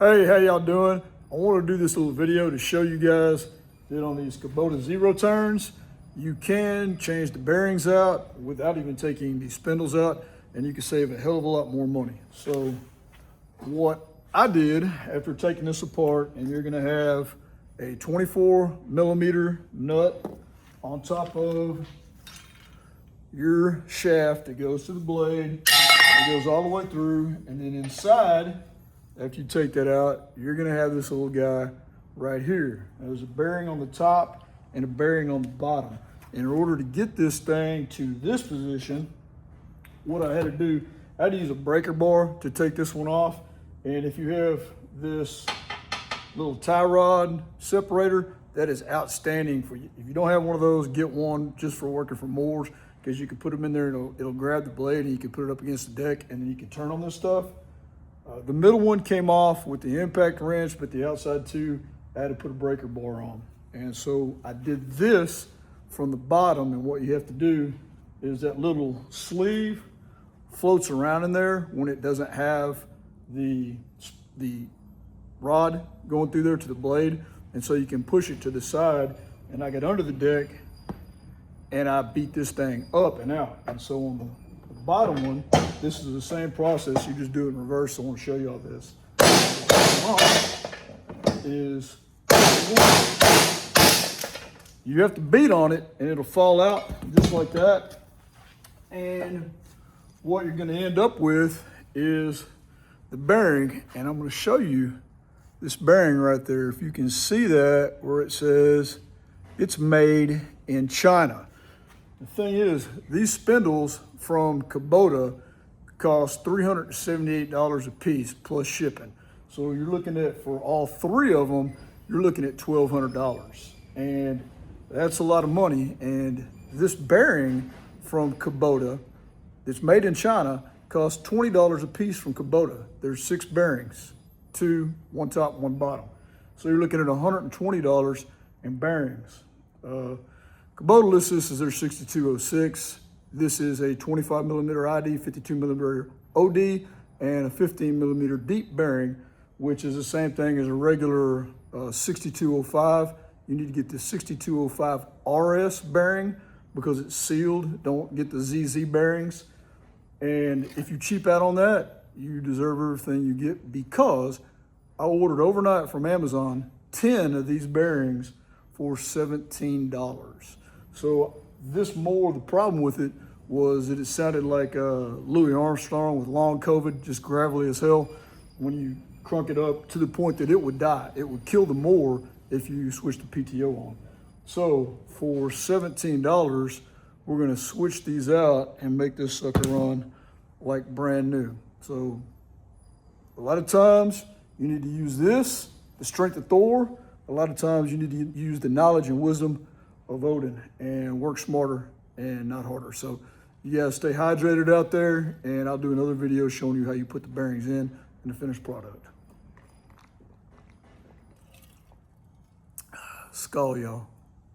Hey, how y'all doing? I want to do this little video to show you guys that on these Kubota zero turns, you can change the bearings out without even taking the spindles out, and you can save a hell of a lot more money. So what I did after taking this apart, and you're gonna have a 24 millimeter nut on top of your shaft that goes to the blade. It goes all the way through, and then inside, after you take that out, you're gonna have this little guy right here. There's a bearing on the top and a bearing on the bottom. In order to get this thing to this position, what I had to do, I had to use a breaker bar to take this one off. And if you have this little tie rod separator, that is outstanding for you. If you don't have one of those, get one just for working for mowers, because you can put them in there and it'll grab the blade, and you can put it up against the deck, and then you can turn on this stuff. The middle one came off with the impact wrench, but the outside two, I had to put a breaker bar on. And so I did this from the bottom, and what you have to do is that little sleeve floats around in there when it doesn't have the rod going through there to the blade. And so you can push it to the side, and I got under the deck and I beat this thing up and out. And so on the bottom one, this is the same process, you just do it in reverse. I want to show you all this. Is you have to beat on it and it'll fall out just like that. And what you're going to end up with is the bearing, and I'm going to show you this bearing right there. If you can see that, where it says it's made in China. The thing is, these spindles from Kubota cost $378 a piece plus shipping. So you're looking at, for all three of them, you're looking at $1,200. And that's a lot of money. And this bearing from Kubota that's made in China costs $20 a piece from Kubota. There's 6 bearings, 2, one top, one bottom. So you're looking at $120 in bearings. Kubota lists this as their 6206. This is a 25 millimeter ID, 52 millimeter OD, and a 15 millimeter deep bearing, which is the same thing as a regular 6205. You need to get the 6205 RS bearing because it's sealed. Don't get the ZZ bearings. And if you cheap out on that, you deserve everything you get, because I ordered overnight from Amazon 10 of these bearings for $17. So this mower, the problem with it was that it sounded like Louis Armstrong with long COVID, just gravelly as hell. When you crunk it up to the point that it would die, it would kill the mower if you switch the PTO on. So for $17, we're gonna switch these out and make this sucker run like brand new. So a lot of times you need to use this, the strength of Thor. A lot of times you need to use the knowledge and wisdom of Odin and work smarter and not harder. So you guys stay hydrated out there, and I'll do another video showing you how you put the bearings in the finished product. Skull, y'all.